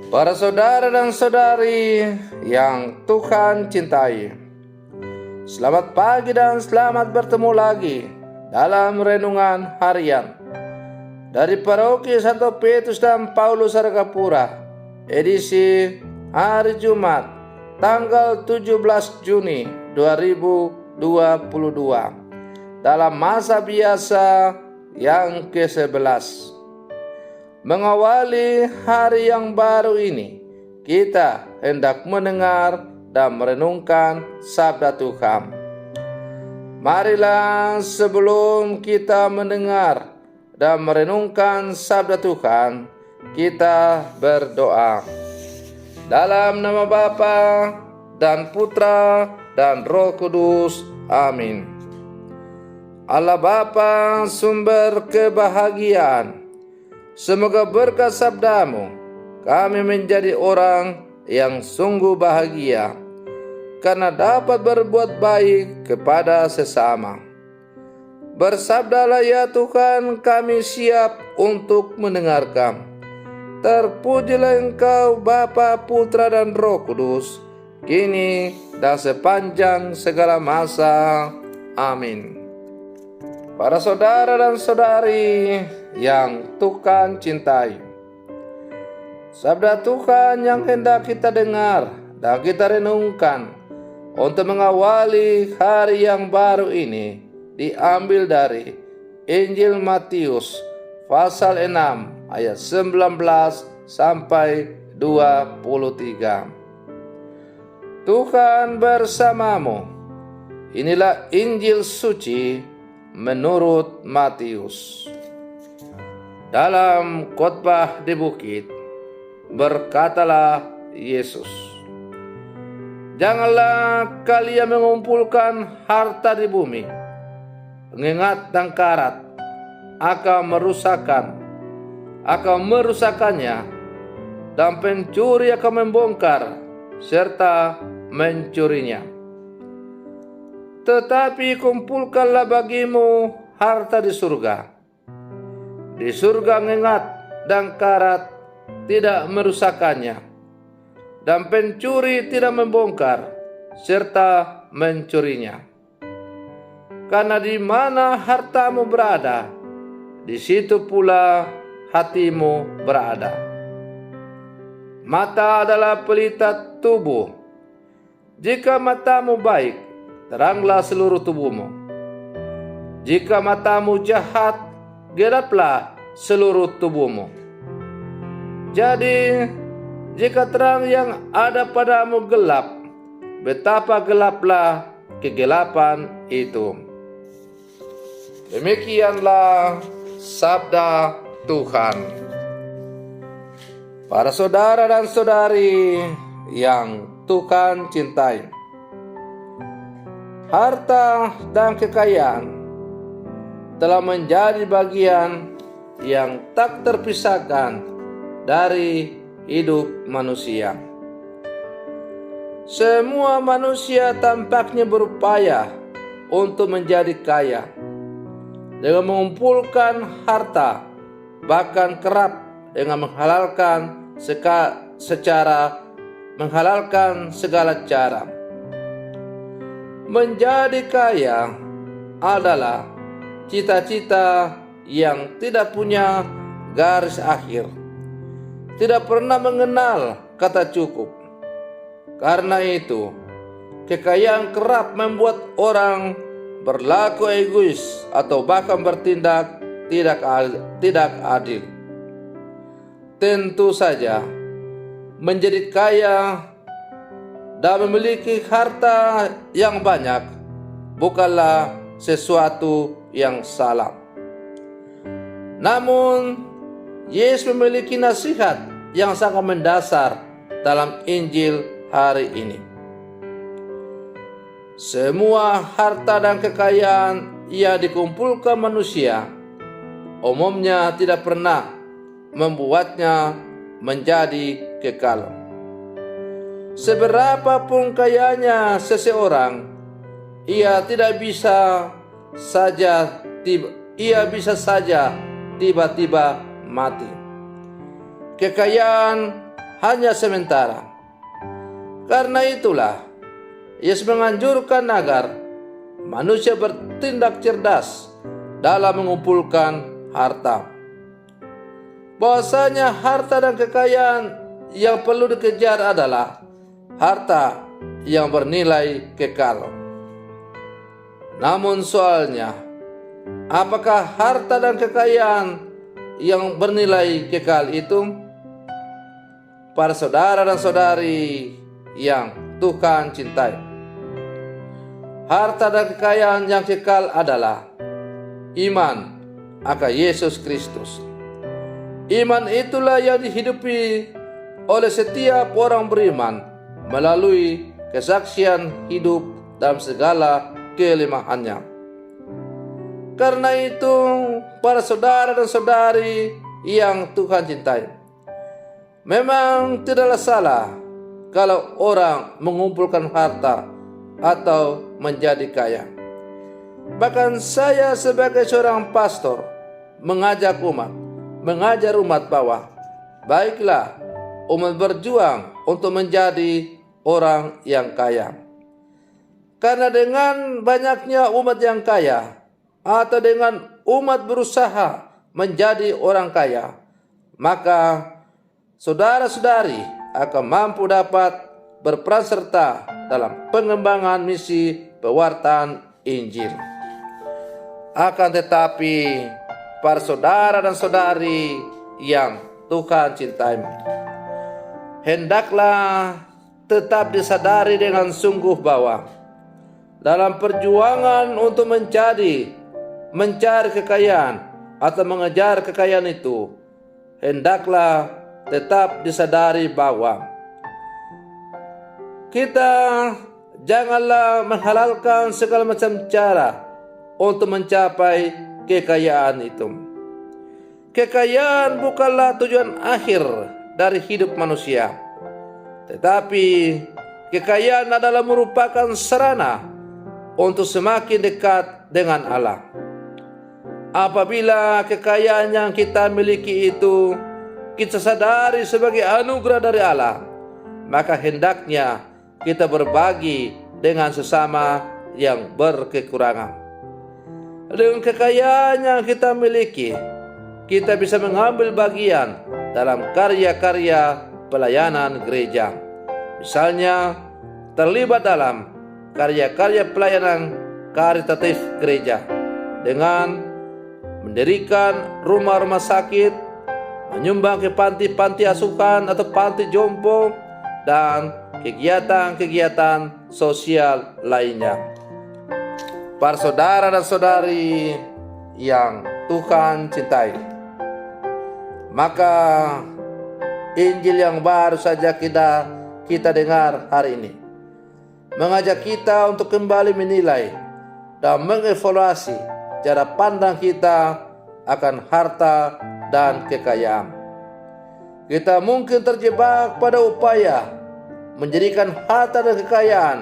Para saudara dan saudari yang Tuhan cintai, selamat pagi dan selamat bertemu lagi dalam renungan harian dari Paroki Santo Petrus dan Paulus Argapura, edisi hari Jumat tanggal 17 Juni 2022, dalam masa biasa yang ke-11. Mengawali hari yang baru ini, kita hendak mendengar dan merenungkan sabda Tuhan. Marilah sebelum kita mendengar dan merenungkan sabda Tuhan, kita berdoa. Dalam nama Bapa dan Putra dan Roh Kudus. Amin. Allah Bapa, sumber kebahagiaan, semoga berkat sabdamu kami menjadi orang yang sungguh bahagia karena dapat berbuat baik kepada sesama. Bersabdalah ya Tuhan, kami siap untuk mendengarkan. Terpujilah Engkau Bapa, Putra dan Roh Kudus, kini dan sepanjang segala masa. Amin. Para saudara dan saudari yang Tuhan cintai, sabda Tuhan yang hendak kita dengar dan kita renungkan untuk mengawali hari yang baru ini diambil dari Injil Matius pasal 6 ayat 19 sampai 23. Tuhan bersamamu. Inilah Injil suci menurut Matius. Dalam khotbah di bukit, berkatalah Yesus, "Janganlah kalian mengumpulkan harta di bumi, pengingat dan karat akan merusakkannya, dan pencuri akan membongkar serta mencurinya. Tetapi kumpulkanlah bagimu harta di surga. Di surga ngengat dan karat tidak merusakkannya, dan pencuri tidak membongkar serta mencurinya. Karena di mana hartamu berada, di situ pula hatimu berada. Mata adalah pelita tubuh. Jika matamu baik, teranglah seluruh tubuhmu. Jika matamu jahat, gelaplah seluruh tubuhmu. Jadi, jika terang yang ada padamu gelap, betapa gelaplah kegelapan itu." Demikianlah sabda Tuhan. Para saudara dan saudari yang Tuhan cintai, harta dan kekayaan telah menjadi bagian yang tak terpisahkan dari hidup manusia. Semua manusia tampaknya berupaya untuk menjadi kaya dengan mengumpulkan harta, bahkan kerap dengan menghalalkan segala cara. Menjadi kaya adalah cita-cita yang tidak punya garis akhir, tidak pernah mengenal kata cukup. Karena itu, kekayaan kerap membuat orang berlaku egois atau bahkan bertindak tidak adil. Tentu saja, menjadi kaya dan memiliki harta yang banyak bukanlah sesuatu yang salah. Namun, Yesus memiliki nasihat yang sangat mendasar dalam Injil hari ini. Semua harta dan kekayaan yang dikumpulkan manusia umumnya tidak pernah membuatnya menjadi kekal. Seberapapun kayanya seseorang, ia bisa saja tiba-tiba mati. Kekayaan hanya sementara. Karena itulah Yesus menganjurkan agar manusia bertindak cerdas dalam mengumpulkan harta. Bahwasanya harta dan kekayaan yang perlu dikejar adalah harta yang bernilai kekal. Namun soalnya, apakah harta dan kekayaan yang bernilai kekal itu? Para saudara dan saudari yang Tuhan cintai, harta dan kekayaan yang kekal adalah iman akan Yesus Kristus. Iman itulah yang dihidupi oleh setiap orang beriman melalui kesaksian hidup dalam segala kelemahannya. Karena itu, para saudara dan saudari yang Tuhan cintai, memang tidaklah salah kalau orang mengumpulkan harta atau menjadi kaya. Bahkan saya sebagai seorang pastor mengajar umat bahwa baiklah umat berjuang untuk menjadi orang yang kaya. Karena dengan banyaknya umat yang kaya atau dengan umat berusaha menjadi orang kaya, maka saudara-saudari akan mampu dapat berperan serta dalam pengembangan misi pewartaan Injil. Akan tetapi, para saudara dan saudari yang Tuhan cintai, hendaklah tetap disadari dengan sungguh bahwa dalam perjuangan untuk mencari kekayaan atau mengejar kekayaan itu, hendaklah tetap disadari bahwa kita janganlah menghalalkan segala macam cara untuk mencapai kekayaan itu. Kekayaan bukanlah tujuan akhir dari hidup manusia, tetapi kekayaan adalah merupakan sarana untuk semakin dekat dengan Allah. Apabila kekayaan yang kita miliki itu kita sadari sebagai anugerah dari Allah, maka hendaknya kita berbagi dengan sesama yang berkekurangan. Dengan kekayaan yang kita miliki, kita bisa mengambil bagian dalam karya-karya pelayanan gereja. Misalnya, terlibat dalam karya-karya pelayanan karitatif gereja dengan mendirikan rumah-rumah sakit, menyumbang ke panti-panti asuhan atau panti jompo, dan kegiatan-kegiatan sosial lainnya. Para saudara dan saudari yang Tuhan cintai, maka Injil yang baru saja kita dengar hari ini mengajak kita untuk kembali menilai dan mengevaluasi cara pandang kita akan harta dan kekayaan. Kita mungkin terjebak pada upaya menjadikan harta dan kekayaan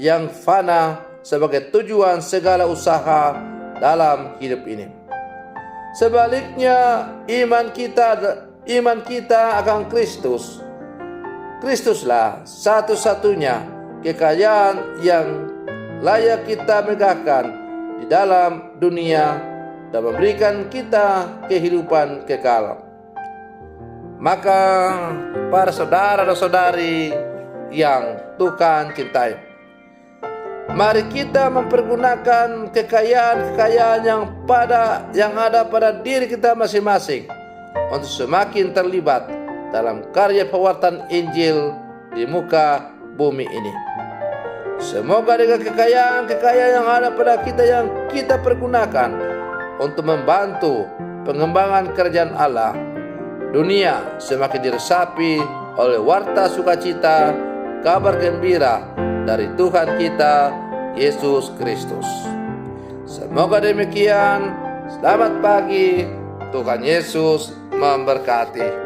yang fana sebagai tujuan segala usaha dalam hidup ini. Sebaliknya, iman kita akan Kristus. Kristuslah satu-satunya kekayaan yang layak kita megahkan di dalam dunia dan memberikan kita kehidupan kekal. Maka para saudara dan saudari yang Tuhan cintai, mari kita mempergunakan kekayaan-kekayaan yang ada pada diri kita masing-masing untuk semakin terlibat dalam karya pewartaan Injil di muka bumi ini. Semoga dengan kekayaan-kekayaan yang ada pada kita yang kita pergunakan untuk membantu pengembangan kerajaan Allah, dunia semakin diresapi oleh warta sukacita, kabar gembira dari Tuhan kita Yesus Kristus. Semoga demikian. Selamat pagi. Tuhan Yesus memberkati.